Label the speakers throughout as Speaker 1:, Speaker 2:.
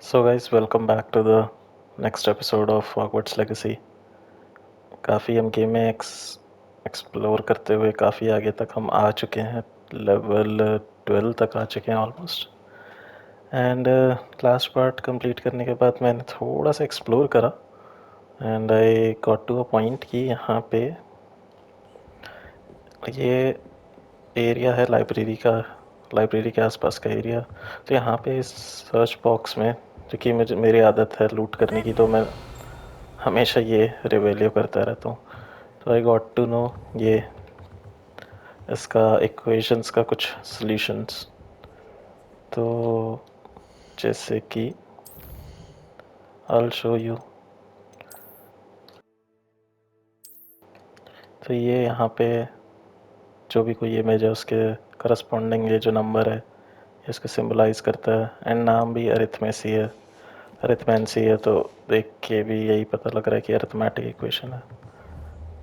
Speaker 1: So guys, welcome back to the next episode of Hogwarts Legacy. काफ़ी हम game में explore करते हुए काफ़ी आगे तक हम आ चुके हैं, लेवल 12 तक आ चुके हैं almost. And last part complete करने के बाद मैंने थोड़ा सा एक्सप्लोर करा and I got to a point कि यहाँ पे ये एरिया है लाइब्रेरी के आसपास का एरिया। तो यहाँ पे इस सर्च बॉक्स में, क्योंकि मेरी आदत है लूट करने की, तो मैं हमेशा ये रिवेलियो करता रहता हूँ। तो आई गॉट टू नो ये इसका इक्वेशंस का कुछ सॉल्यूशंस। तो जैसे कि I'll शो यू। तो ये यहाँ पे जो भी कोई इमेज है उसके करस्पॉन्डिंग ये जो नंबर है इसको सिंबलाइज करता है। एंड नाम भी अरिथमेंसी है, तो देख के भी यही पता लग रहा है कि अरिथमेटिक इक्वेशन है।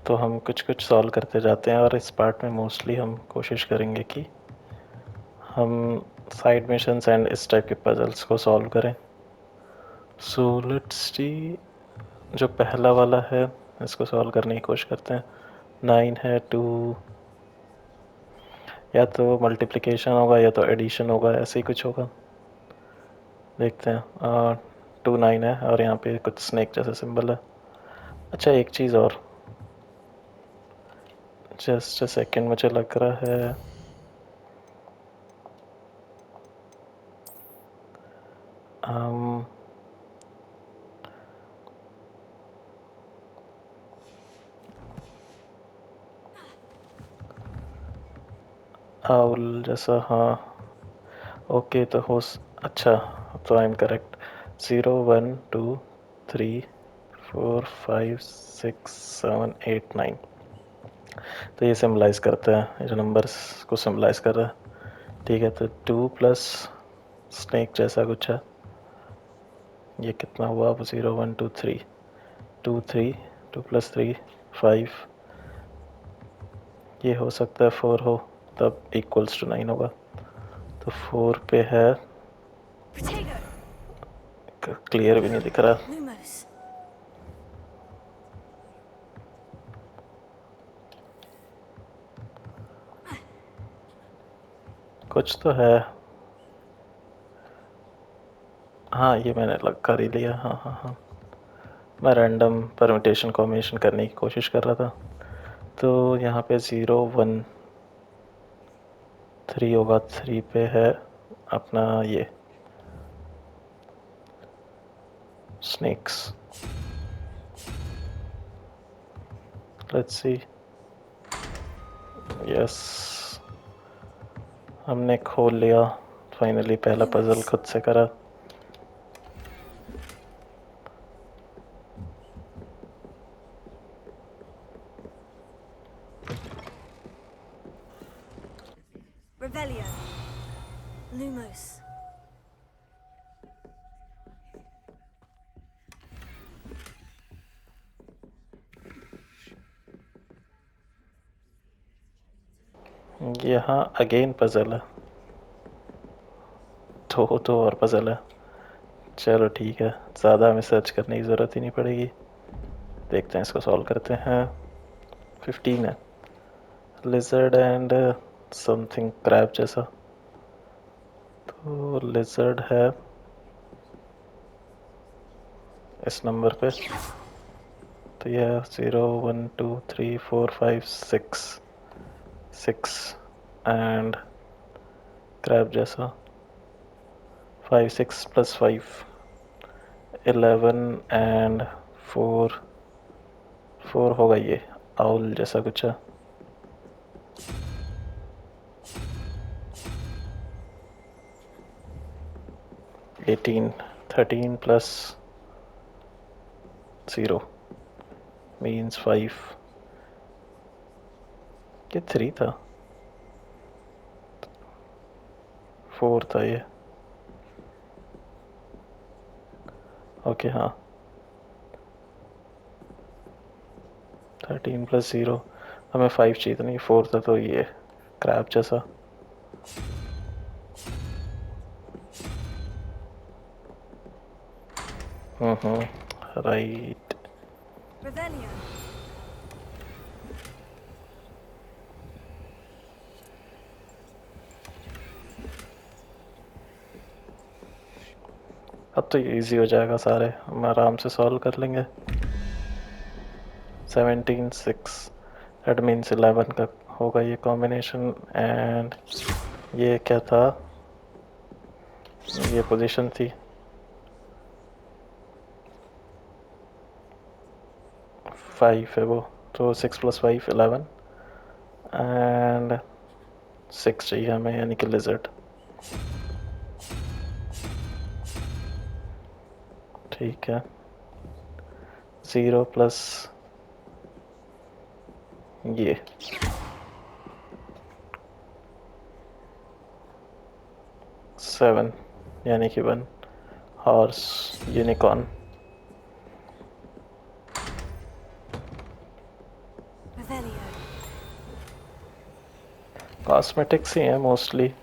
Speaker 1: तो हम कुछ कुछ सॉल्व करते जाते हैं और इस पार्ट में मोस्टली हम कोशिश करेंगे कि हम साइड मिशंस एंड इस टाइप के पजल्स को सॉल्व करें। सो लेट्स सी, जो पहला वाला है इसको सॉल्व करने की कोशिश करते हैं। 9 है, 2 या तो मल्टीप्लिकेशन होगा या तो एडिशन होगा, ऐसे ही कुछ होगा। देखते हैं। 2 9 है और यहाँ पे कुछ स्नेक जैसा सिंबल है। अच्छा, एक चीज़ और, जस्ट अ सेकेंड, मुझे लग रहा है um, आउल जैसा, हाँ। ओके, तो अच्छा, तो आई एम करेक्ट। 0 1 2 3 4 5 6 7 8 9। तो ये सिम्बलाइज करता है, ये जो नंबर्स को सिम्बलाइज कर रहा है। ठीक है, तो 2 प्लस स्नेक जैसा कुछ है। ये कितना हुआ? 0 1 2 3 2 3 2 प्लस 3 5। ये हो सकता है 4 हो, तब इक्वल्स टू 9 होगा। तो 4 पे है, क्लियर भी नहीं दिख रहा। कुछ तो है। हाँ, ये मैंने लग कर ही लिया। हाँ हाँ हाँ, मैं रैंडम परम्यूटेशन कॉम्बिनेशन करने की कोशिश कर रहा था। तो यहाँ पे 0 1 3 होगा। 3 पे है अपना ये स्नेक्स। Let's see. यस, हमने खोल लिया फाइनली, पहला पजल खुद से करा। यहाँ अगेन पजल है, तो और पजल है। चलो ठीक है, ज़्यादा हमें सर्च करने की ज़रूरत ही नहीं पड़ेगी। देखते हैं, इसको सॉल्व करते हैं। 15 है, लिजर्ड एंड समथिंग क्रैब जैसा। तो लिजर्ड है इस नंबर पे। तो यह 0 1 2 3 4 5 6 एंड क्रैब जैसा 5 6 प्लस 5 11 एंड 4 4 होगा। ये आउल जैसा कुछ है। 18 13 प्लस 0 मीन्स 5। ये 3 था, 4 था ये। ओके हाँ, 13 प्लस 0, हमें 5 चाहिए था, नहीं 4 था। तो ये क्रैब जैसा। राइट।
Speaker 2: Revelio.
Speaker 1: अब तो ये इजी हो जाएगा, सारे हम आराम से सॉल्व कर लेंगे। 17 6 दैट मीन्स 11 का होगा ये कॉम्बिनेशन। एंड ये क्या था, ये पोजीशन थी 5 है वो, तो 6 + 5 11 एंड 6 चाहिए हमें, यानी कि लिजर्ड। ठीक है, 0 प्लस ये 7 यानी कि 1 हॉर्स यूनिकॉर्न।
Speaker 2: Revelio.
Speaker 1: कॉस्मेटिक्स ही हैं मोस्टली।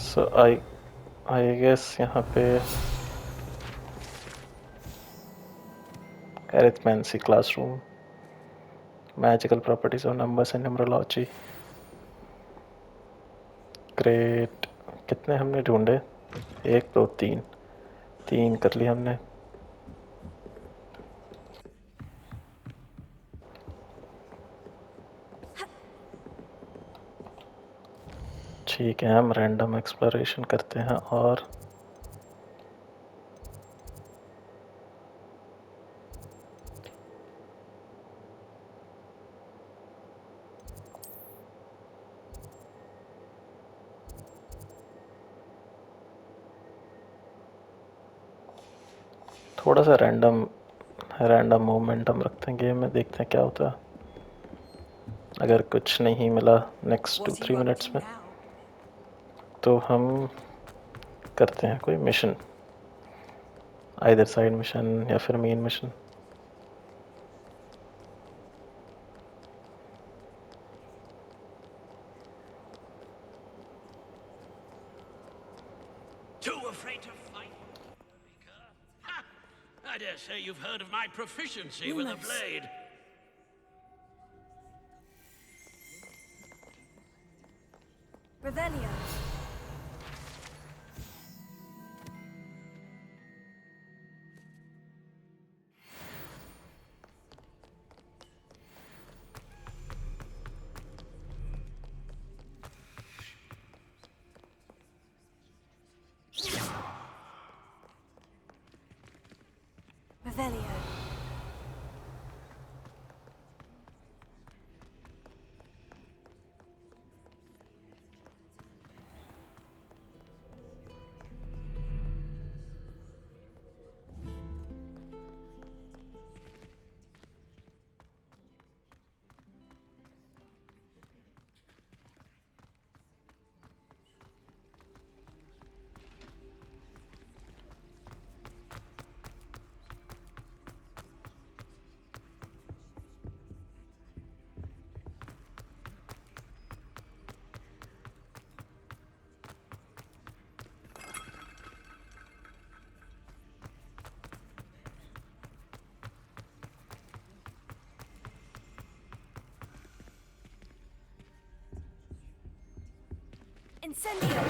Speaker 1: सो आई गेस यहाँ पे arithmancy classroom, magical properties of numbers and numerology. Great. कितने हमने ढूंढे, 1 2 3, 3 कर लिए हमने। ठीक है, हम रैंडम एक्सप्लोरेशन करते हैं और थोड़ा सा रैंडम रैंडम मोमेंटम रखते हैं गेम में, देखते हैं क्या होता है। अगर कुछ नहीं मिला नेक्स्ट 2-3 मिनट्स में तो हम करते हैं कोई मिशन, आइदर साइड मिशन या फिर main mission.
Speaker 3: Too afraid to fight? Ha! I dare say you've heard of my proficiency with a blade.
Speaker 2: Revelio. Revelio. Incendio.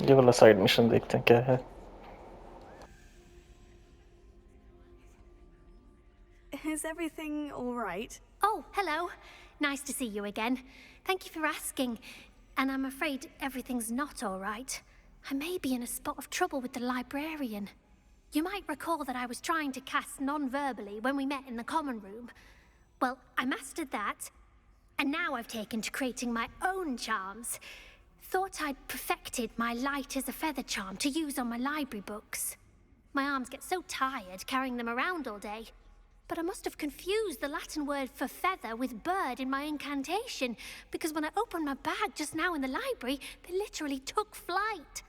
Speaker 1: ये वाला साइड मिशन देखते हैं क्या है।
Speaker 2: Is everything all right?
Speaker 4: Oh, hello. Nice to see you again. Thank you for asking. And I'm afraid everything's not all right. I may be in a spot of trouble with the librarian. You might recall that I was trying to cast non-verbally when we met in the common room. Well, I mastered that. And now I've taken to creating my own charms. Thought I'd perfected my light as a feather charm to use on my library books. My arms get so tired carrying them around all day. But I must have confused the Latin word for feather with bird in my incantation, because when I opened my bag just now in the library, they literally took flight.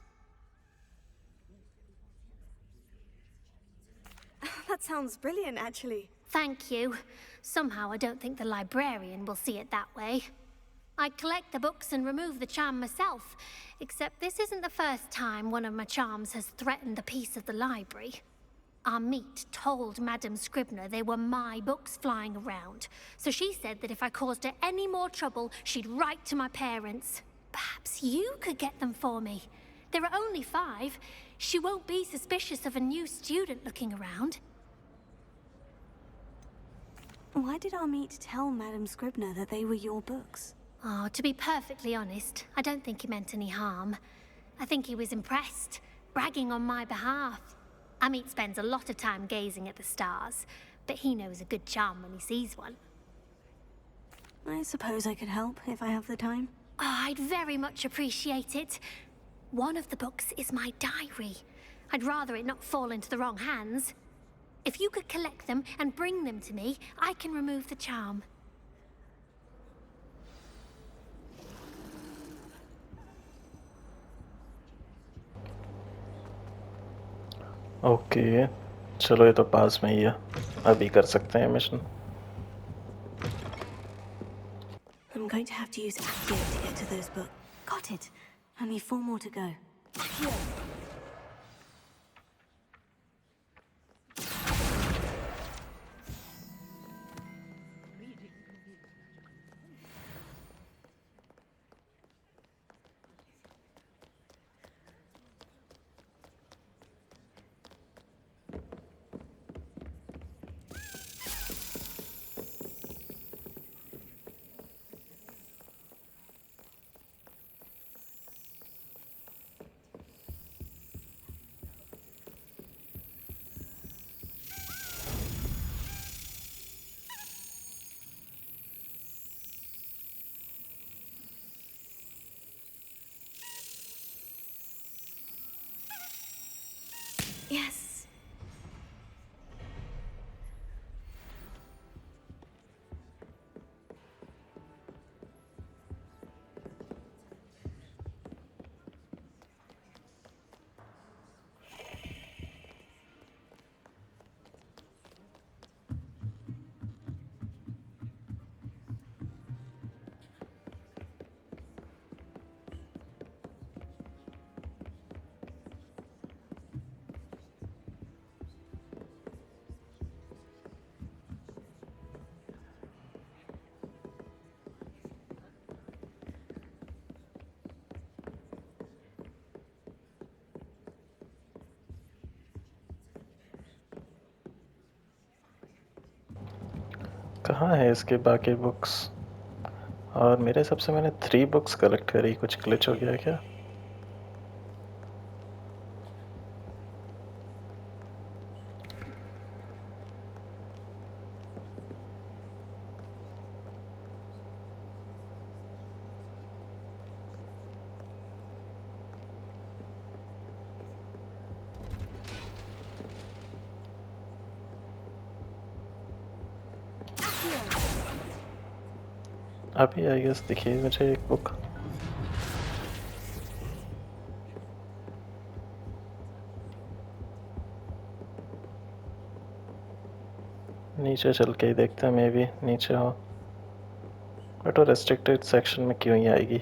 Speaker 2: That sounds brilliant, actually.
Speaker 4: Thank you. Somehow I don't think the librarian will see it that way. I collect the books and remove the charm myself, except this isn't the first time one of my charms has threatened the peace of the library. Our meet told Madame Scribner they were my books flying around, so she said that if I caused her any more trouble, she'd write to my parents. Perhaps you could get them for me. There are only 5. She won't be suspicious of a new student looking around.
Speaker 2: Why did our meet tell Madame Scribner that they were your books?
Speaker 4: Oh, to be perfectly honest, I don't think he meant any harm. I think he was impressed, bragging on my behalf. Amit spends a lot of time gazing at the stars, but he knows a good charm when he sees one.
Speaker 2: I suppose I could help if I have the time.
Speaker 4: Oh, I'd very much appreciate it. One of the books is my diary. I'd rather it not fall into the wrong hands. If you could collect them and bring them to me, I can remove the charm.
Speaker 1: Okay, चलो ये तो पास में ही है, अभी कर सकते हैं mission.
Speaker 2: I'm going to have to use Accio to get to those books. Got it. Only 4 more to go. Accio. Yes.
Speaker 1: कहाँ है इसके बाकी बुक्स? और मेरे हिसाब से मैंने 3 बुक्स कलेक्ट करी, कुछ ग्लिच हो गया क्या? अभी आई गेस दिखी मुझे एक बुक. नीचे चल के ही देखते हैं, मे बी नीचे हो, बट वो रेस्ट्रिक्टेड सेक्शन में क्यों ही आएगी?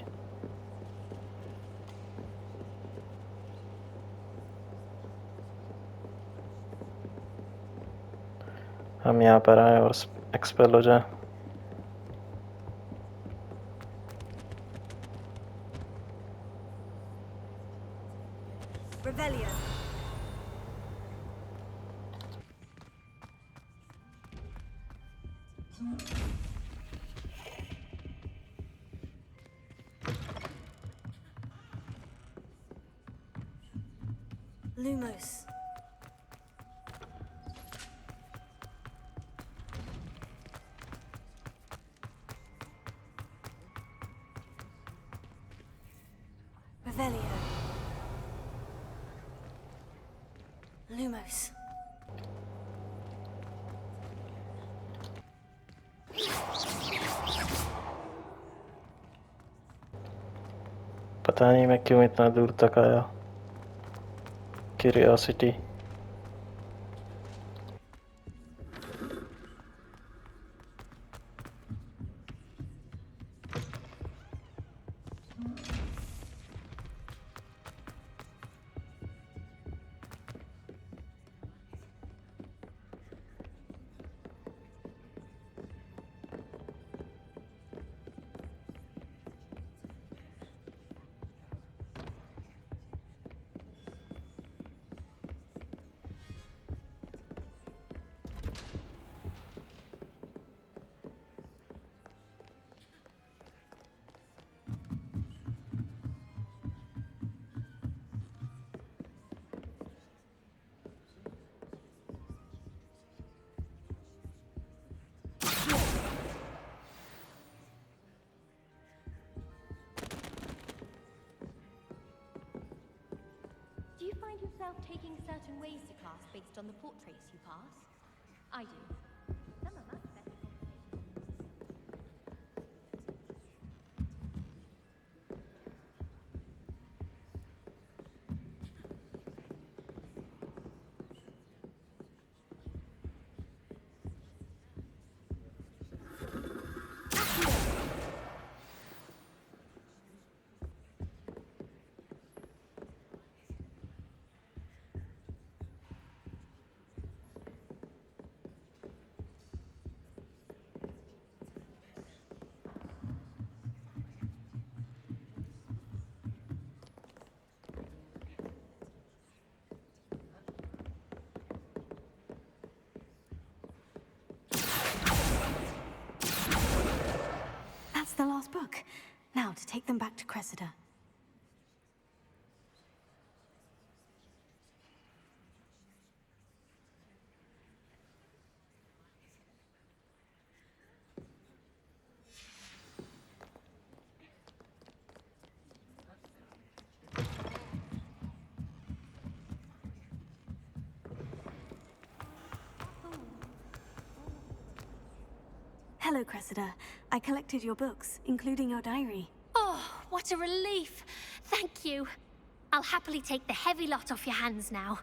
Speaker 1: हम यहाँ पर आए और एक्सपेल हो जाए.
Speaker 2: Revelio. Lumos. Revelio. Lumos.
Speaker 1: पता नहीं मैं क्यों इतना दूर तक आया। Curiosity.
Speaker 5: Do you find yourself taking certain ways to class based on the portraits you pass? I do. Some are much better.
Speaker 2: That's the last book. Now to take them back to Cressida. Hello, Cressida. I collected your books, including your diary.
Speaker 4: Oh, what a relief. Thank you. I'll happily take the heavy lot off your hands now.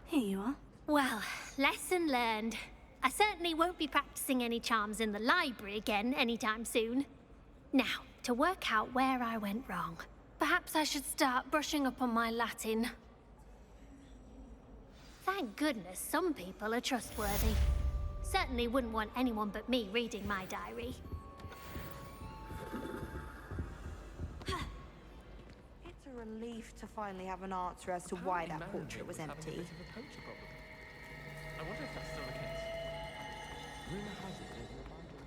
Speaker 2: Here you are.
Speaker 4: Well, lesson learned. I certainly won't be practicing any charms in the library again anytime soon. Now, to work out where I went wrong. Perhaps I should start brushing up on my Latin. Thank goodness some people are trustworthy. Certainly wouldn't want anyone but me reading my diary.
Speaker 6: It's a relief to finally have an answer as to why that portrait was empty.
Speaker 7: I wonder if that's still the case. Rumor has it there's an abandoned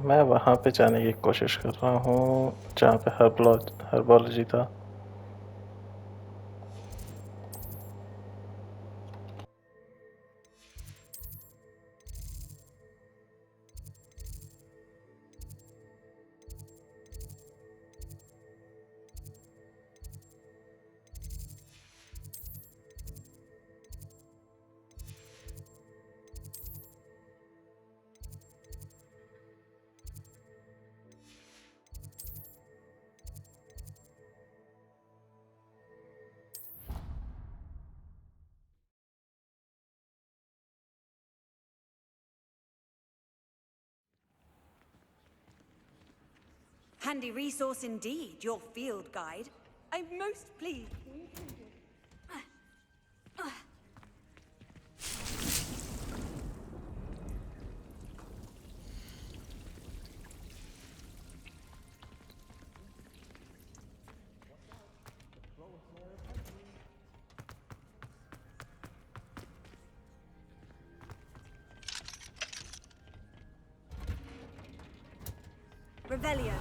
Speaker 1: मैं वहाँ पे जाने की कोशिश कर रहा हूँ जहाँ पे हर्बोलॉजी था।
Speaker 8: Handy resource indeed, your field guide. I'm most pleased. Revelio.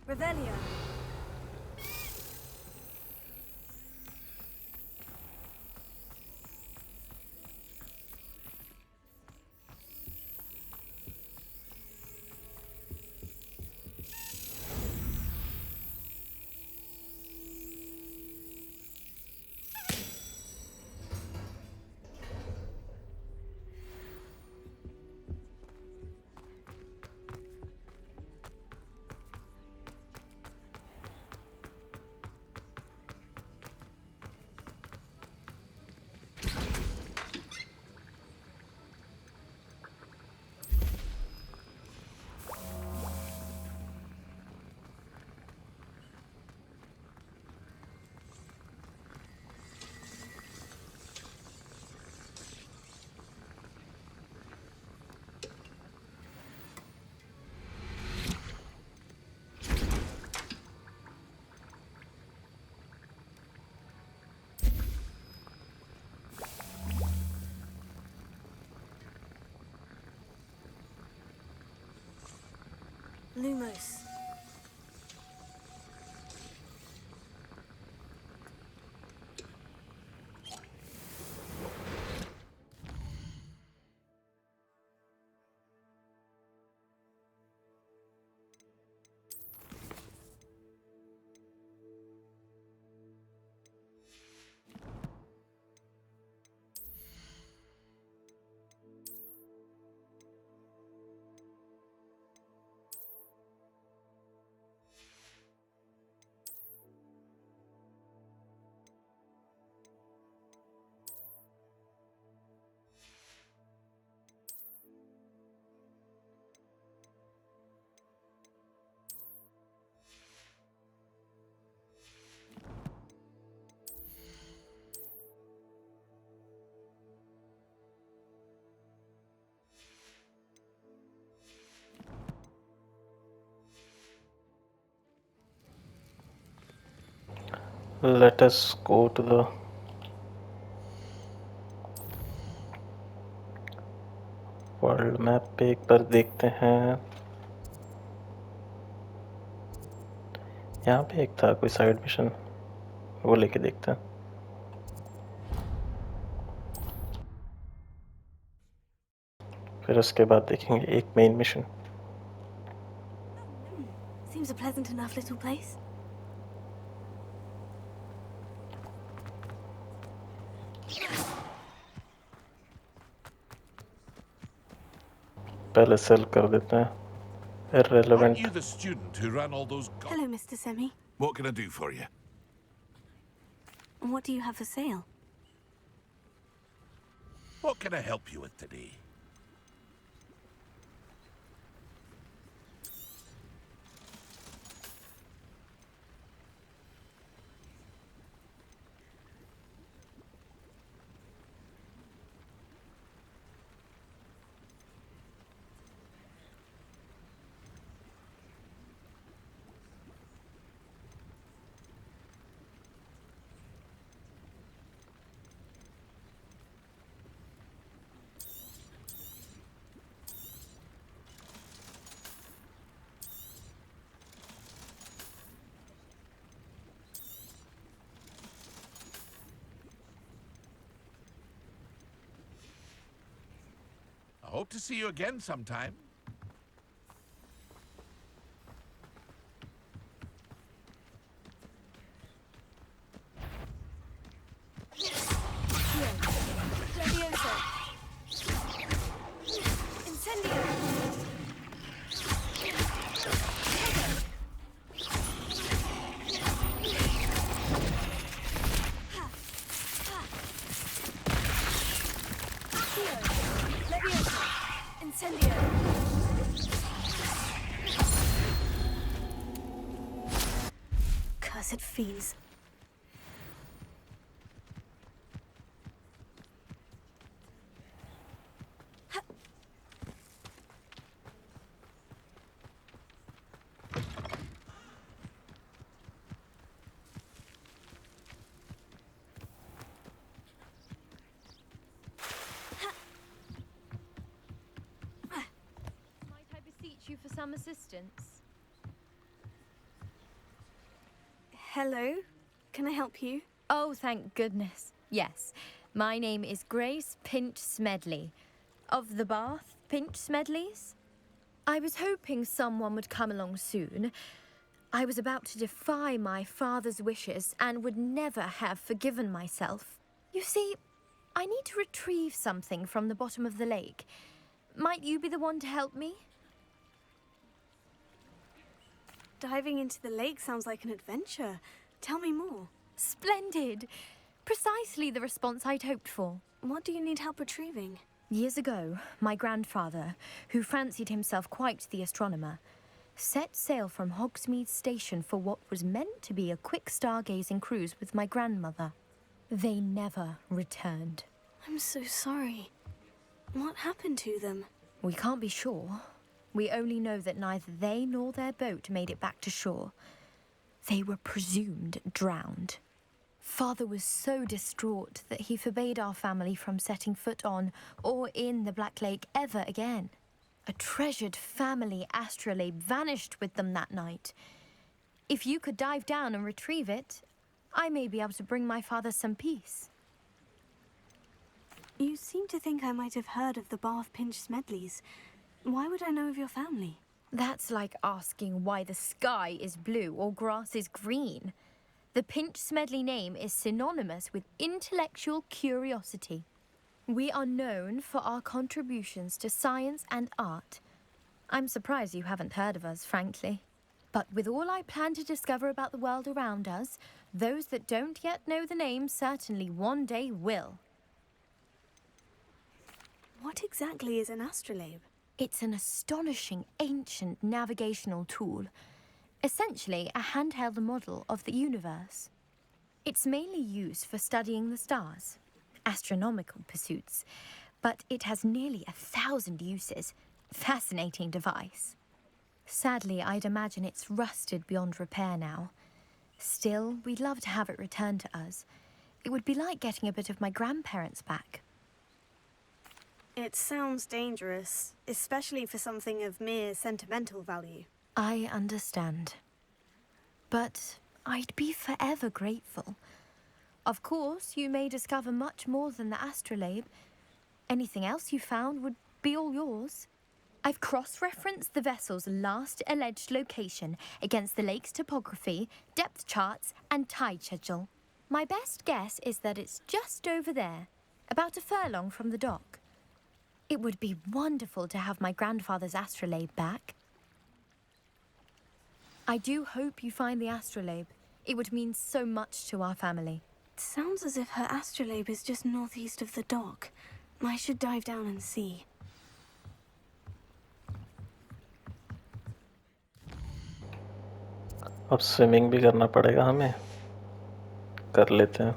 Speaker 8: Revelio. Lumos.
Speaker 1: Let us go to the world map पे एक बार देखते हैं। यहाँ पे एक था कोई साइड मिशन, वो लेके देखते हैं। फिर उसके बाद देखेंगे एक main mission.
Speaker 2: Seems a pleasant enough little place.
Speaker 1: पहले सेल कर देते हैं।
Speaker 9: Aren't
Speaker 1: Irrelevant.
Speaker 9: you the student who ran all those
Speaker 2: Hello, Mr. Semi.
Speaker 9: What can I do for you?
Speaker 2: What do you have for sale?
Speaker 9: What can I help you with today? I hope to see you again sometime.
Speaker 8: Leviosa. Incendio. Accio. Leviosa.
Speaker 2: acid fiends.
Speaker 5: Might I beseech you for some assistance?
Speaker 2: Hello? Can I help you?
Speaker 5: Oh, thank goodness. Yes. My name is Grace Pinch Smedley. Of the Bath Pinch Smedleys? I was hoping someone would come along soon. I was about to defy my father's wishes and would never have forgiven myself. You see, I need to retrieve something from the bottom of the lake. Might you be the one to help me?
Speaker 2: Diving into the lake sounds like an adventure. Tell me more.
Speaker 5: Splendid! Precisely the response I'd hoped for.
Speaker 2: What do you need help retrieving?
Speaker 5: Years ago, my grandfather, who fancied himself quite the astronomer, set sail from Hogsmeade Station for what was meant to be a quick stargazing cruise with my grandmother. They never returned.
Speaker 2: I'm so sorry. What happened to them?
Speaker 5: We can't be sure. We only know that neither they nor their boat made it back to shore. They were presumed drowned. Father was so distraught that he forbade our family from setting foot on or in the Black Lake ever again. A treasured family astrolabe vanished with them that night. If you could dive down and retrieve it, I may be able to bring my father some peace.
Speaker 2: You seem to think I might have heard of the Bath Pinch Smedleys. Why would I know of your family?
Speaker 5: That's like asking why the sky is blue or grass is green. The Pinch Smedley name is synonymous with intellectual curiosity. We are known for our contributions to science and art. I'm surprised you haven't heard of us, frankly. But with all I plan to discover about the world around us, those that don't yet know the name certainly one day will.
Speaker 2: What exactly is an astrolabe?
Speaker 5: It's an astonishing ancient navigational tool, essentially a handheld model of the universe. It's mainly used for studying the stars, astronomical pursuits, but it has nearly 1,000 uses. Fascinating device. Sadly, I'd imagine it's rusted beyond repair now. Still, we'd love to have it returned to us. It would be like getting a bit of my grandparents back.
Speaker 2: It sounds dangerous, especially for something of mere sentimental value.
Speaker 5: I understand. But I'd be forever grateful. Of course, you may discover much more than the astrolabe. Anything else you found would be all yours. I've cross-referenced the vessel's last alleged location against the lake's topography, depth charts, and tide schedule. My best guess is that it's just over there, about a furlong from the dock. It would be wonderful to have my grandfather's astrolabe back. I do hope you find the astrolabe. It would mean so much to our family.
Speaker 2: It sounds as if her astrolabe is just northeast of the dock. I should dive down and see.
Speaker 1: अब swimming भी करना पड़ेगा हमें. कर लेते हैं.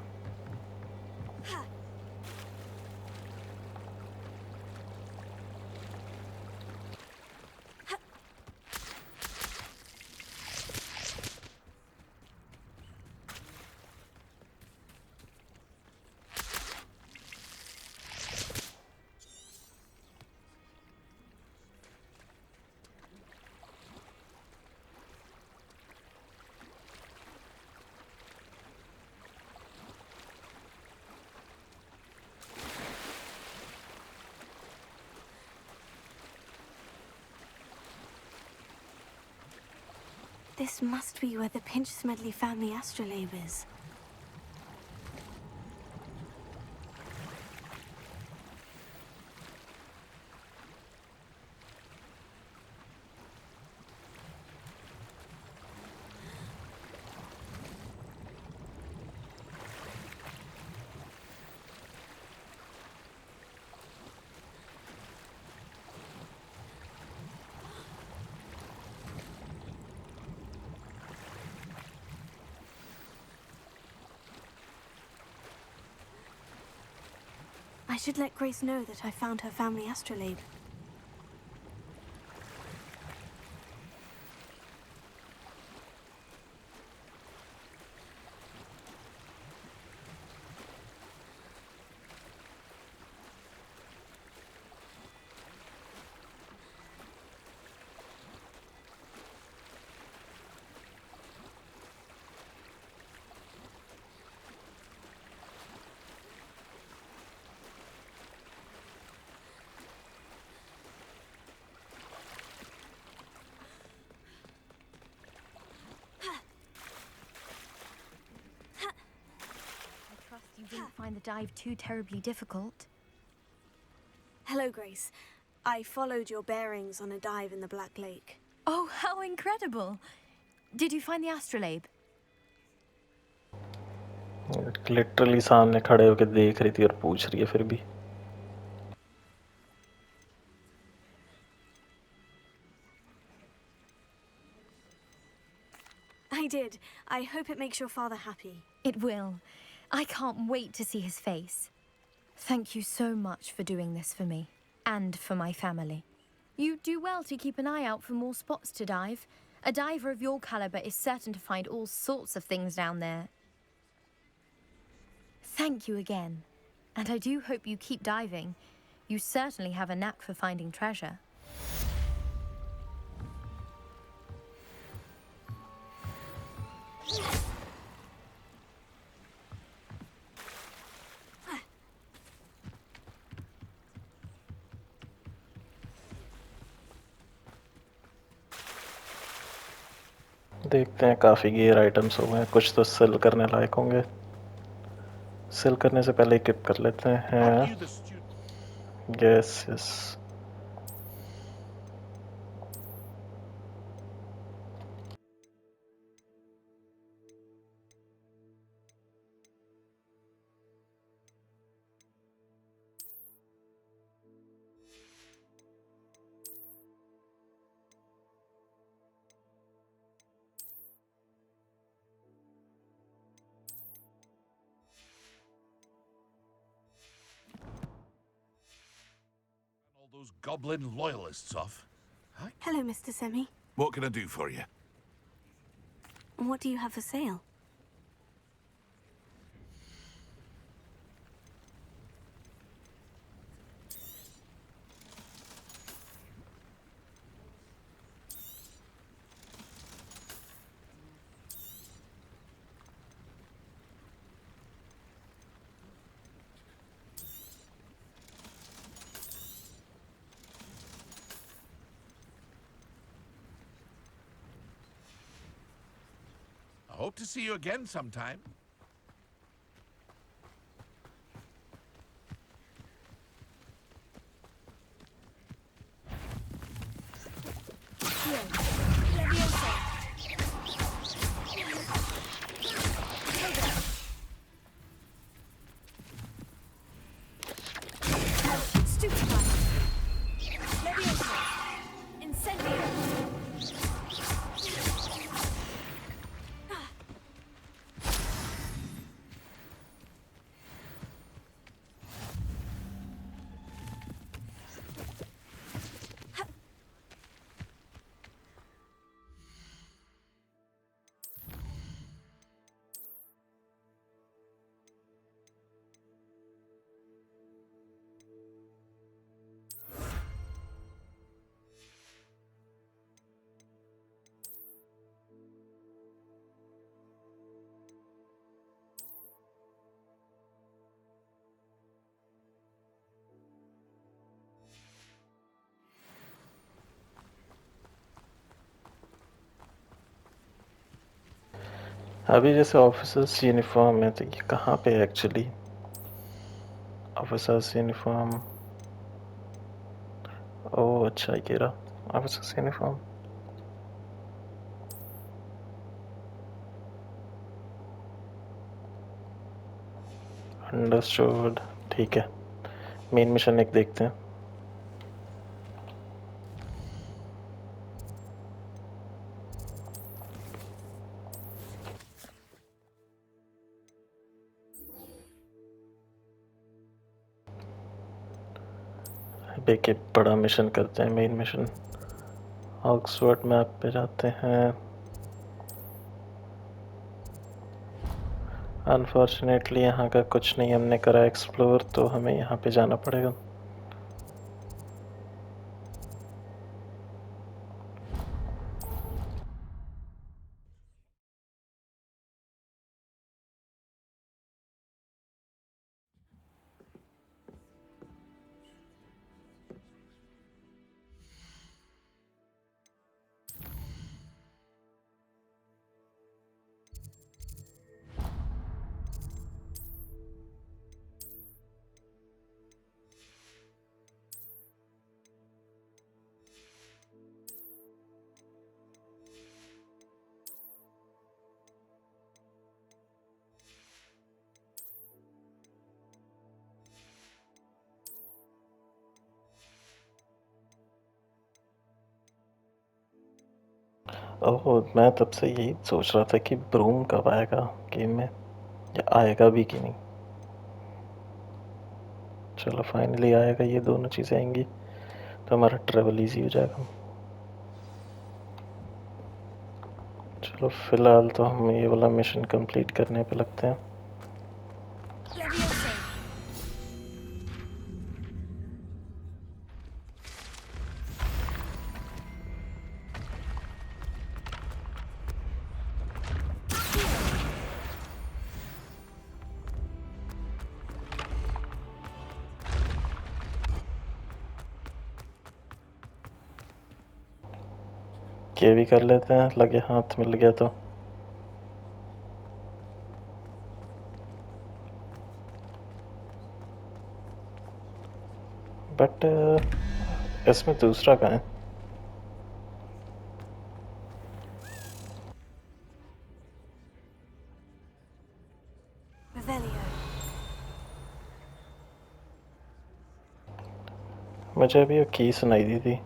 Speaker 2: This must be where the Pinch Smedley family astrolabe is. I should let Grace know that I found her family astrolabe.
Speaker 5: You didn't find the dive too terribly difficult.
Speaker 2: Hello, Grace. I followed your bearings on a dive in the Black Lake.
Speaker 5: Oh, how incredible! Did you find the astrolabe?
Speaker 1: Literally सामने खड़े होकर देख रही थी और पूछ रही है फिर भी.
Speaker 2: I did. I hope it makes your father happy.
Speaker 5: It will. I can't wait to see his face. Thank you so much for doing this for me, and for my family. You do well to keep an eye out for more spots to dive. A diver of your caliber is certain to find all sorts of things down there. Thank you again. And I do hope you keep diving. You certainly have a knack for finding treasure.
Speaker 1: देखते हैं, काफ़ी gear items हो गए, कुछ तो cell करने लायक होंगे. Cell करने से पहले इक्विप कर लेते हैं. Yes yes.
Speaker 9: All those goblin loyalists off. Huh?
Speaker 2: Hello, Mr. Semi.
Speaker 9: What can I do for you?
Speaker 2: What do you have for sale?
Speaker 9: I hope to see you again sometime.
Speaker 1: अभी जैसे officers uniform है, तो ये कहाँ पे है actually? Officers uniform. ओह अच्छा, ये रहा ऑफिसर्स यूनिफॉर्म. अंडरस्टूड. ठीक है, मेन मिशन एक देखते हैं. एक एक बड़ा मिशन करते हैं, मेन मिशन। ऑक्सफोर्ड मैप पे जाते हैं। अनफॉर्चुनेटली यहाँ का कुछ नहीं हमने करा एक्सप्लोर, तो हमें यहाँ पे जाना पड़ेगा। ओह, मैं तब से यही सोच रहा था कि ब्रूम कब आएगा गेम में, या आएगा भी कि नहीं। चलो फाइनली आएगा, ये दोनों चीज़ें आएंगी तो हमारा ट्रेवल इजी हो जाएगा। चलो फिलहाल तो हम ये वाला मिशन कंप्लीट करने पे लगते हैं। ये भी कर लेते हैं, लगे हाथ मिल गया तो। बट इसमें दूसरा कहाँ है?
Speaker 2: Revelio.
Speaker 1: मुझे अभी वो की सुनाई दी थी।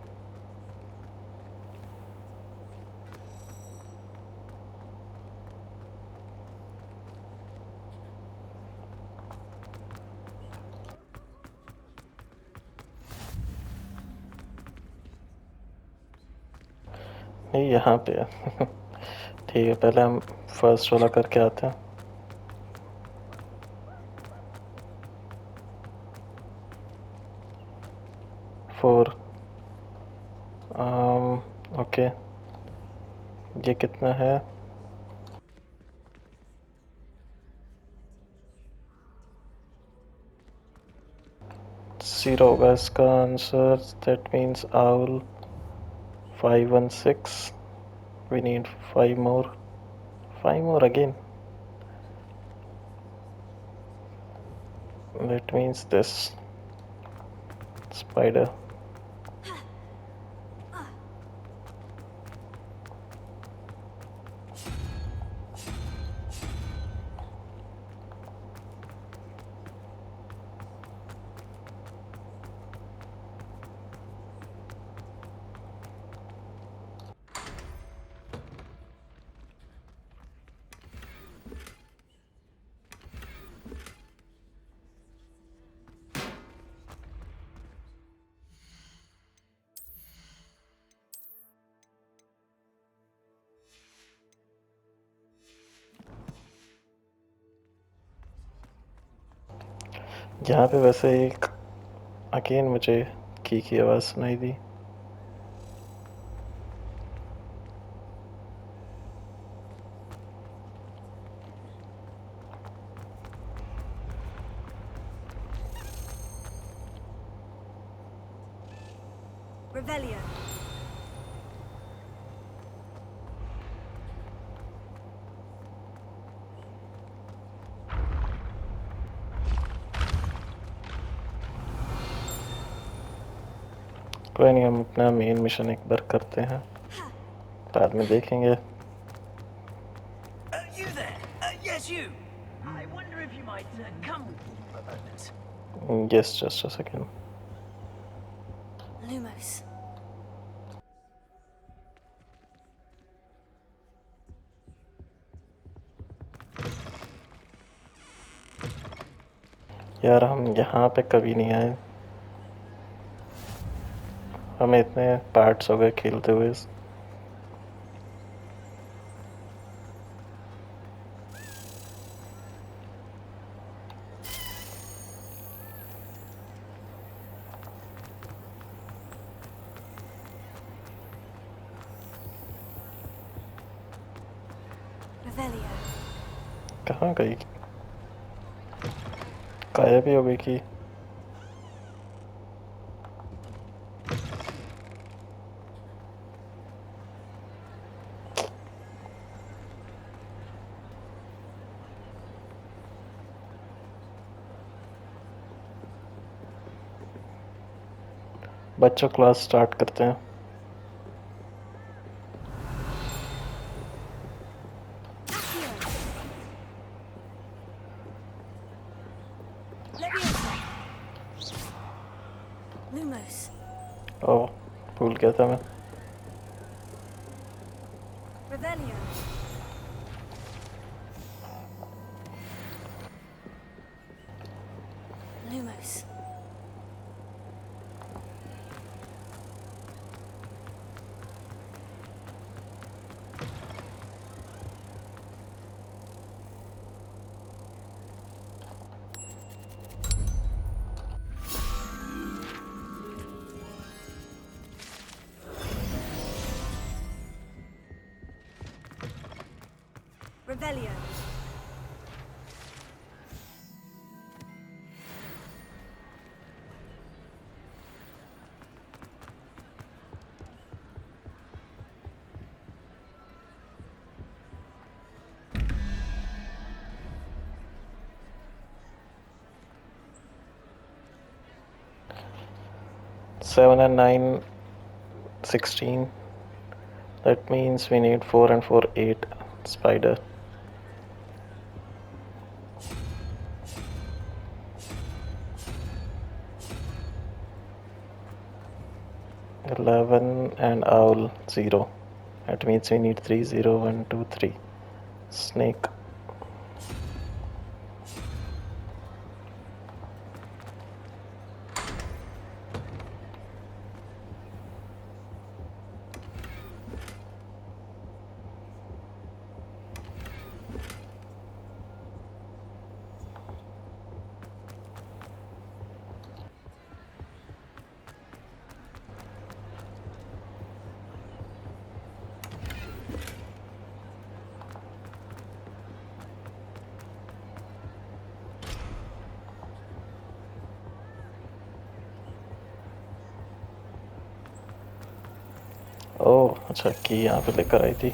Speaker 1: नहीं, यहाँ पे है। ठीक है, पहले हम फर्स्ट वाला करके आते हैं। फोर। ओके, ये कितना है? 0 होगा इसका answer. That means owl 516। We need 5 more. 5 more again. That means this spider. यहाँ पे वैसे एक अगेन मुझे की आवाज़ सुनाई दी।
Speaker 8: Revelio.
Speaker 1: कोई नहीं, हम अपना मेन मिशन एक बार करते हैं, बाद में देखेंगे।
Speaker 3: You there? Yes, you. I wonder if you might come with me for a moment.
Speaker 1: Yes, just a second.
Speaker 2: Lumos.
Speaker 1: यार हम यहाँ पे कभी नहीं आए। हमें इतने पार्ट्स हो गए खेलते हुए.
Speaker 2: Revelio.
Speaker 1: कहाँ गई? गायब ही हो गई कि. बच्चों क्लास स्टार्ट करते हैं.
Speaker 2: Lumos.
Speaker 1: ओह, भूल गया था मैं.
Speaker 2: Revelio. Lumos. Revelio.
Speaker 1: Seven and 9, 16. That means we need 4 and 4, 8. Spider. Eleven and owl 0. That means we need 3, 0, 1, 2, 3. Snake. ओह अच्छा, की यहाँ पे लेकर आई थी.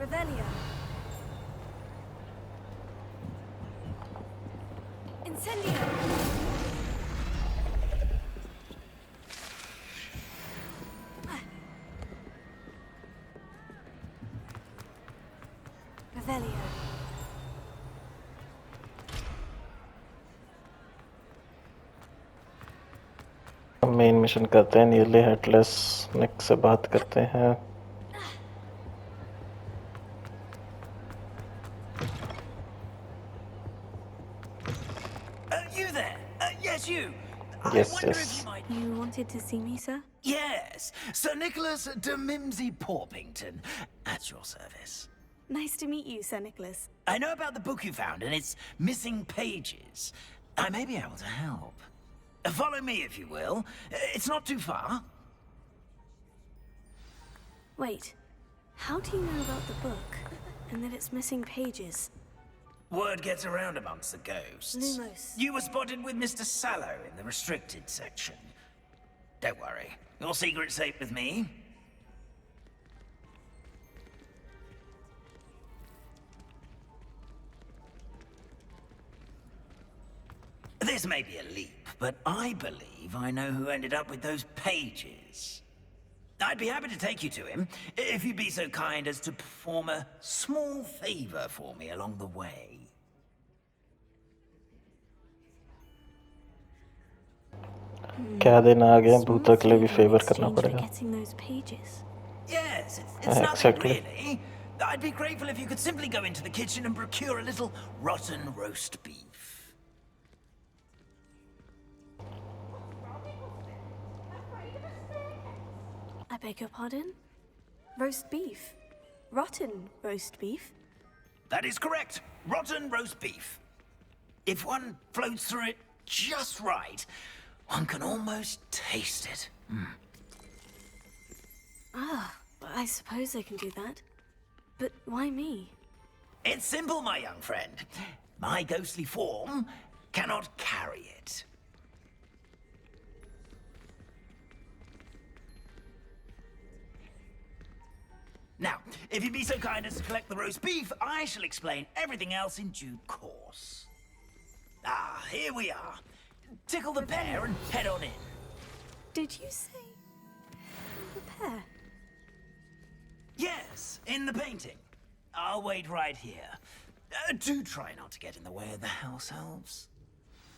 Speaker 2: Revelio. Incendio. Revelio.
Speaker 1: हम मेन मिशन करते हैं. नीले हेडलेस निक से बात करते हैं.
Speaker 10: You there? Yes, you.
Speaker 1: Yes,
Speaker 10: I wonder
Speaker 1: yes.
Speaker 10: if you might...
Speaker 2: You wanted to see me, sir?
Speaker 10: Yes, Sir Nicholas de Mimsy Porpington, at your service.
Speaker 2: Nice to meet you, Sir Nicholas.
Speaker 10: I know about the book you found and its missing pages. I may be able to help. Follow me, if you will. It's not too far.
Speaker 2: Wait, how do you know about the book and that it's missing pages?
Speaker 10: Word gets around amongst the ghosts.
Speaker 2: Lumos.
Speaker 10: You were spotted with Mr. Sallow in the restricted section. Don't worry, your secret's safe with me. This may be a leap, but I believe I know who ended up with those pages. I'd be happy to take you to him, if you'd be so kind as to perform a small favor for me along the way.
Speaker 1: क्या दिन आ गए,
Speaker 2: Small
Speaker 1: भूतों के लिए भी
Speaker 2: favor in
Speaker 1: favour करना
Speaker 2: exchange for
Speaker 1: पड़ेगा.
Speaker 2: getting those pages.
Speaker 10: Yes, it's nothing
Speaker 1: Exactly.
Speaker 10: really. I'd be grateful if you could simply go into the kitchen and procure a little rotten roast beef.
Speaker 2: I beg your pardon? Roast beef? Rotten roast beef?
Speaker 10: That is correct. Rotten roast beef. If one floats through it just right, one can almost taste it.
Speaker 2: Ah, I suppose I can do that. But why me?
Speaker 10: It's simple, my young friend. My ghostly form cannot carry it. Now, if you'd be so kind as to collect the roast beef, I shall explain everything else in due course. Ah, here we are. Tickle the pear and head on in.
Speaker 2: Did you say the pear?
Speaker 10: Yes, in the painting. I'll wait right here. Do try not to get in the way of the house elves.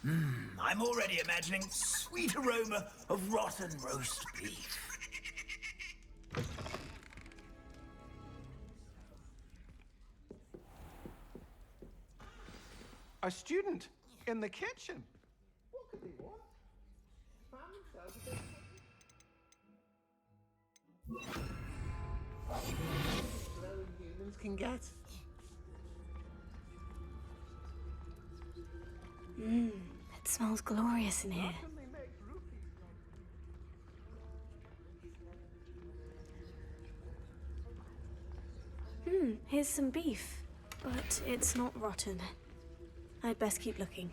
Speaker 10: I'm already imagining sweet aroma of rotten roast beef.
Speaker 7: A student in the kitchen. What could they want? Found themselves a bit glowing humans can get.
Speaker 2: It smells glorious in here.
Speaker 7: How can they make rupees?
Speaker 2: Here's some beef. But it's not rotten. I'd best keep looking.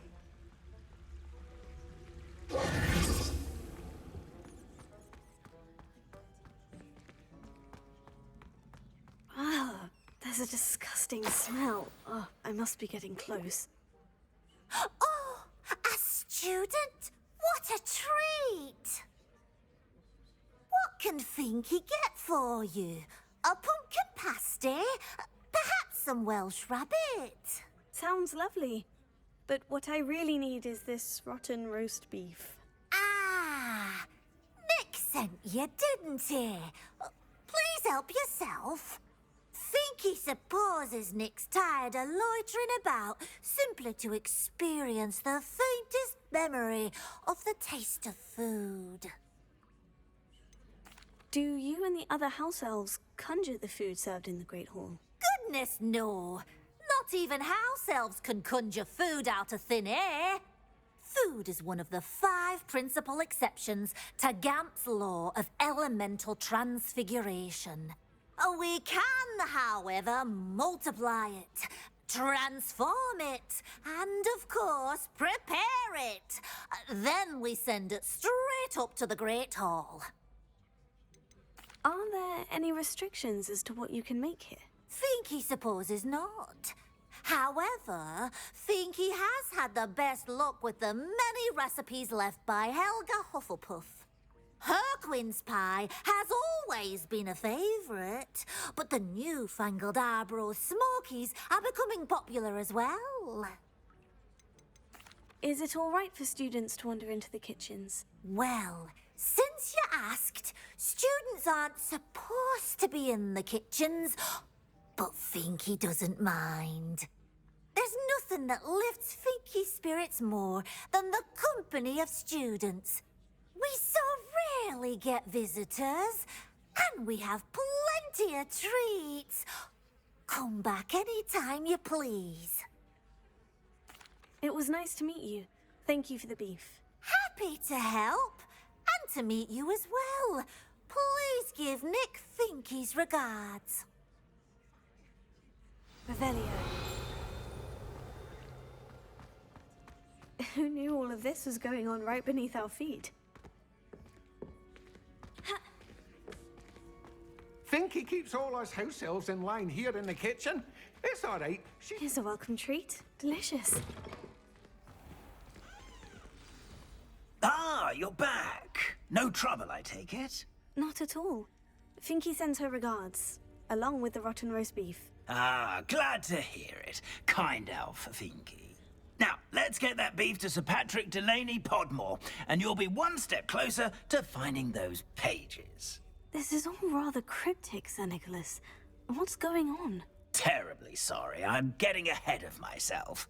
Speaker 2: Ah, there's a disgusting smell. Oh, I must be getting close.
Speaker 11: Oh, a student? What a treat! What can Finky get for you? A pumpkin pasty? Perhaps some Welsh rabbit?
Speaker 2: Sounds lovely. But what I really need is this rotten roast beef.
Speaker 11: Ah, Nick sent you, didn't he? Please help yourself. Finky supposes Nick's tired of loitering about simply to experience the faintest memory of the taste of food.
Speaker 2: Do you and the other house elves conjure the food served in the Great Hall?
Speaker 11: Goodness, no. Not even house elves can conjure food out of thin air. Food is one of the 5 principal exceptions to Gamp's law of elemental transfiguration. We can, however, multiply it, transform it, and, of course, prepare it. Then we send it straight up to the Great Hall.
Speaker 2: Are there any restrictions as to what you can make here?
Speaker 11: Finky supposes not. However, Finky has had the best luck with the many recipes left by Helga Hufflepuff. Her quince pie has always been a favourite, but the newfangled Arbroath Smokies are becoming popular as well.
Speaker 2: Is it all right for students to wander into the kitchens?
Speaker 11: Well, since you asked, students aren't supposed to be in the kitchens, but Finky doesn't mind. There's nothing that lifts Finky's spirits more than the company of students. We so rarely get visitors, and we have plenty of treats. Come back any time you please.
Speaker 2: It was nice to meet you. Thank you for the beef.
Speaker 11: Happy to help, and to meet you as well. Please give Nick Finky's regards.
Speaker 2: Revelio. Who knew all of this was going on right beneath our feet?
Speaker 7: Finky keeps all us house elves in line here in the kitchen. It's all right.
Speaker 2: Here's a welcome treat. Delicious.
Speaker 10: Ah, you're back. No trouble, I take it?
Speaker 2: Not at all. Finky sends her regards, along with the rotten roast beef.
Speaker 10: Ah, glad to hear it. Kind elf, Finky. Now, let's get that beef to Sir Patrick Delaney Podmore, and you'll be one step closer to finding those pages.
Speaker 2: This is all rather cryptic, Sir Nicholas. What's going on?
Speaker 10: Terribly sorry, I'm getting ahead of myself.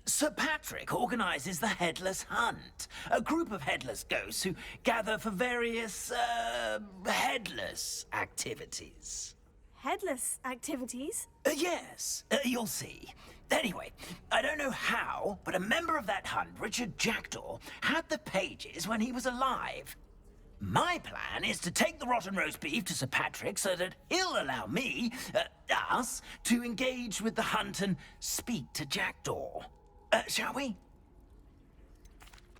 Speaker 10: Sir Patrick organises the Headless Hunt, a group of headless ghosts who gather for various, headless activities.
Speaker 2: Headless activities?
Speaker 10: Yes, you'll see. Anyway, I don't know how, but a member of that hunt, Richard Jackdaw, had the pages when he was alive. My plan is to take the rotten roast beef to Sir Patrick so that he'll allow me, us, to engage with the hunt and speak to Jackdaw. Shall we?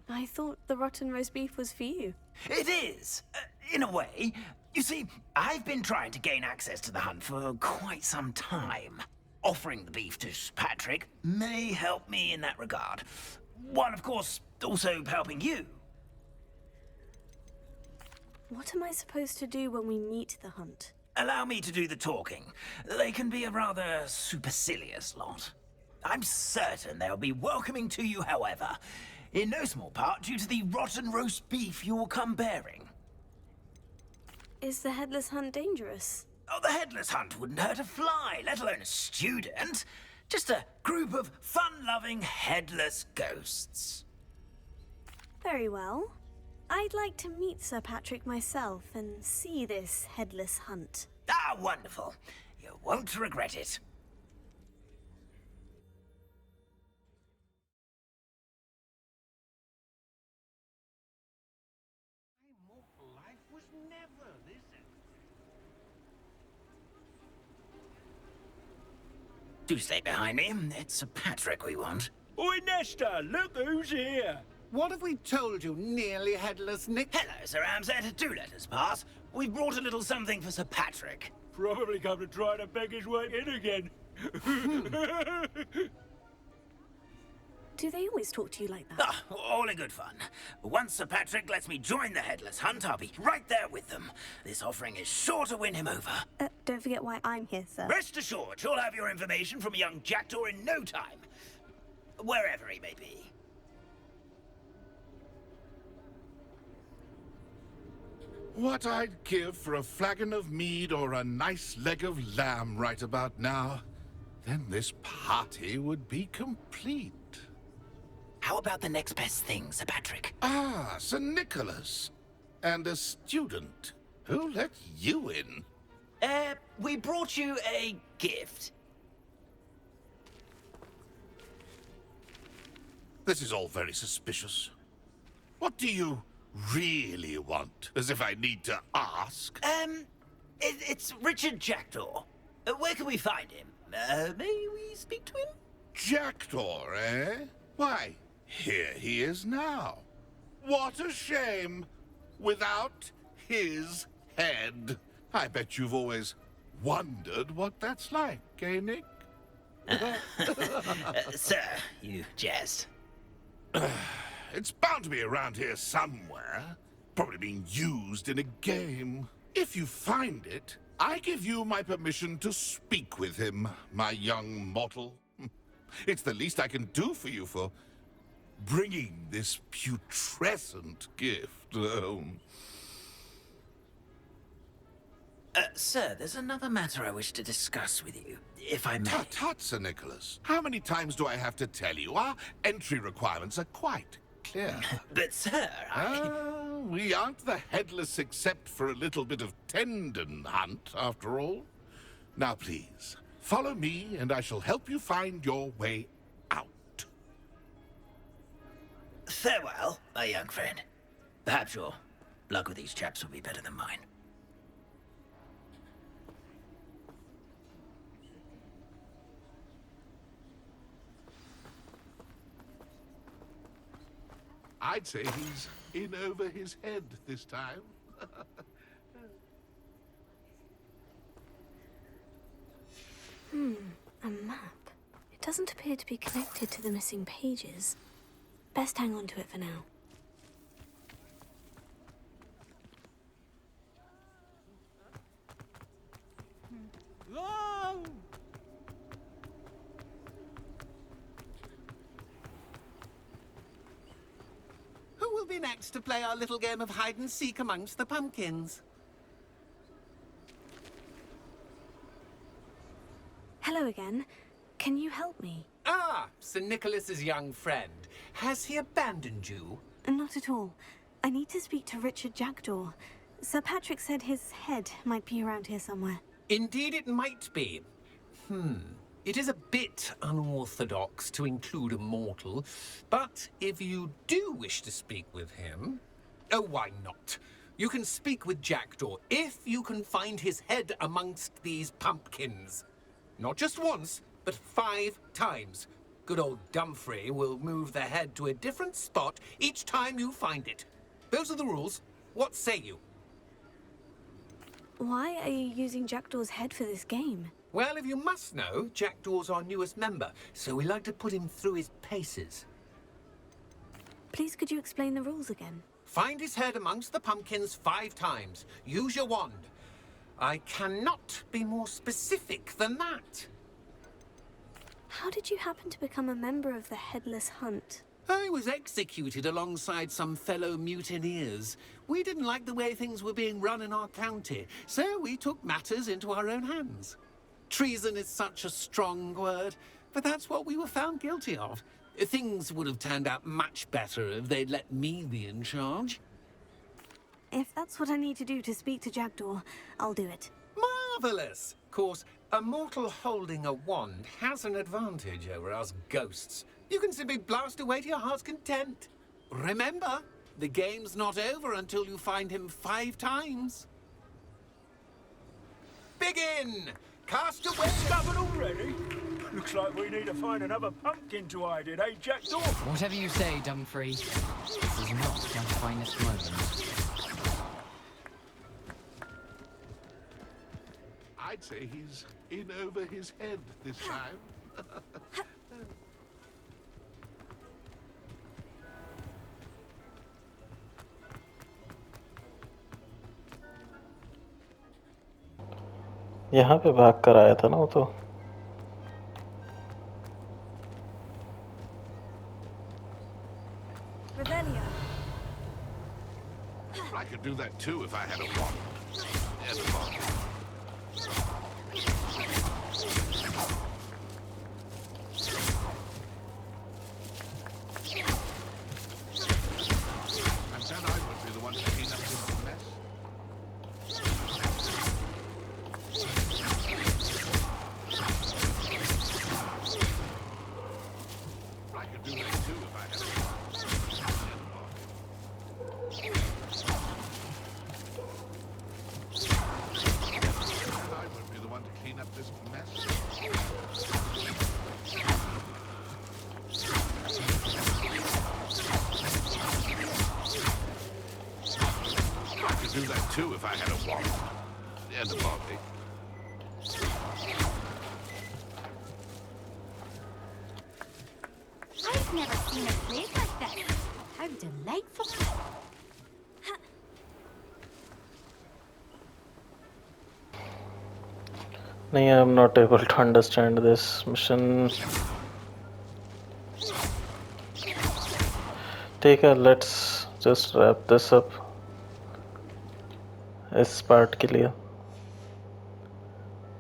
Speaker 2: I thought the rotten roast beef was for you.
Speaker 10: It is, in a way. You see, I've been trying to gain access to the hunt for quite some time. Offering the beef to Sir Patrick may help me in that regard. While, of course, also helping you.
Speaker 2: What am I supposed to do when we meet the hunt?
Speaker 10: Allow me to do the talking. They can be a rather supercilious lot. I'm certain they'll be welcoming to you, however, in no small part due to the rotten roast beef you'll come bearing.
Speaker 2: Is the Headless Hunt dangerous?
Speaker 10: Oh, the Headless Hunt wouldn't hurt a fly, let alone a student. Just a group of fun-loving headless ghosts.
Speaker 2: Very well. I'd like to meet Sir Patrick myself and see this Headless Hunt.
Speaker 10: Ah, wonderful. You won't regret it.
Speaker 3: Life was never this.
Speaker 10: Do stay behind me. It's Sir Patrick we want.
Speaker 3: Oi, Nesta, look who's here.
Speaker 12: What have we told you, nearly headless Nick?
Speaker 10: Hello, Sir Ramsett. Do let us pass. We've brought a little something for Sir Patrick.
Speaker 3: Probably come to try to beg his way in again.
Speaker 2: Do they always talk to you like that?
Speaker 10: Ah, all in good fun. Once Sir Patrick lets me join the Headless Hunt, I'll be right there with them. This offering is sure to win him over.
Speaker 2: Don't forget why I'm here, sir.
Speaker 10: Rest assured, you'll have your information from a young Jackdaw in no time. Wherever he may be.
Speaker 9: What I'd give for a flagon of mead or a nice leg of lamb right about now. Then this party would be complete.
Speaker 10: How about the next best thing, Sir Patrick?
Speaker 9: Ah, Sir Nicholas. And a student. Who let you in?
Speaker 10: We brought you a gift.
Speaker 9: This is all very suspicious. What do you really want? As if I need to ask.
Speaker 10: It's Richard Jackdaw. Where can we find him? May we speak to him?
Speaker 9: Jackdaw, eh? Why, here he is now. What a shame. Without his head. I bet you've always wondered what that's like, eh, Nick?
Speaker 10: Sir, you jest.
Speaker 9: It's bound to be around here somewhere. Probably being used in a game. If you find it, I give you my permission to speak with him, my young mortal. It's the least I can do for you for bringing this putrescent gift home.
Speaker 10: Sir, there's another matter I wish to discuss with you, if I may.
Speaker 9: Tut, tut, Sir Nicholas. How many times do I have to tell you? Our entry requirements are quite clear.
Speaker 10: But, sir,
Speaker 9: we aren't the headless except for a little bit of tendon hunt, after all. Now, please, follow me, and I shall help you find your way out.
Speaker 10: Farewell, my young friend. Perhaps your luck with these chaps will be better than mine.
Speaker 9: I'd say he's in over his head this time.
Speaker 2: A map. It doesn't appear to be connected to the missing pages. Best hang on to it for now.
Speaker 12: me next to play our little game of hide and seek amongst the pumpkins.
Speaker 2: Hello again. Can you help me?
Speaker 12: Ah, Sir Nicholas's young friend. Has he abandoned you?
Speaker 2: Not at all. I need to speak to Richard Jackdaw. Sir Patrick said his head might be around here somewhere.
Speaker 12: Indeed it might be. It is a bit unorthodox to include a mortal, but if you do wish to speak with him... Oh, why not? You can speak with Jackdaw if you can find his head amongst these pumpkins. Not just once, but 5 times. Good old Dumfrey will move the head to a different spot each time you find it. Those are the rules. What say you?
Speaker 2: Why are you using Jackdaw's head for this game?
Speaker 12: Well, if you must know, Jackdaw's our newest member, so we like to put him through his paces.
Speaker 2: Please could you explain the rules again?
Speaker 12: Find his head amongst the pumpkins 5 times. Use your wand. I cannot be more specific than that.
Speaker 2: How did you happen to become a member of the Headless Hunt?
Speaker 12: I was executed alongside some fellow mutineers. We didn't like the way things were being run in our county, so we took matters into our own hands. Treason is such a strong word, but that's what we were found guilty of. Things would have turned out much better if they'd let me be in charge.
Speaker 2: If that's what I need to do to speak to Jackdaw, I'll do it.
Speaker 12: Marvellous! Of course, a mortal holding a wand has an advantage over us ghosts. You can simply blast away to your heart's content. Remember, the game's not over until you find him 5 times. Begin! Cast away!
Speaker 13: Stubborn already? Looks like we need to find another pumpkin to hide in, eh, Jackdaw?
Speaker 14: Whatever you say, Dumfrey. This is not my finest moment.
Speaker 9: I'd say he's in over his head this time.
Speaker 1: यहाँ पे भाग कर आया था ना वो तो.
Speaker 9: I could do that too if I had a wand. And a wand. And then I would be the one to clean up this mess. I could do that too if I had a wand. Clean up this mess. I could do that too if I had a wand and a body.
Speaker 11: I've never seen a place like that. How delightful.
Speaker 1: I am not able to understand this mission. ठीक है, let's just wrap this up इस part के लिए.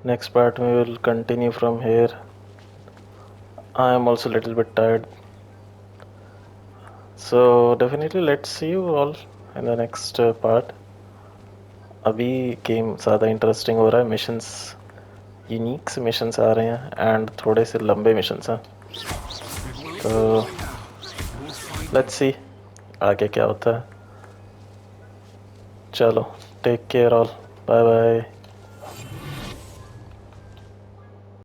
Speaker 1: Next part we will continue from here. I am also a little bit tired, so definitely let's see you all in the next part. अभी game ज़्यादा interesting हो रहा है. Missions unique से missions आ रहे हैं एंड थोड़े से लंबे मिशंस हैं, तो लेट्स सी आगे क्या होता है. चलो, take care all, bye bye.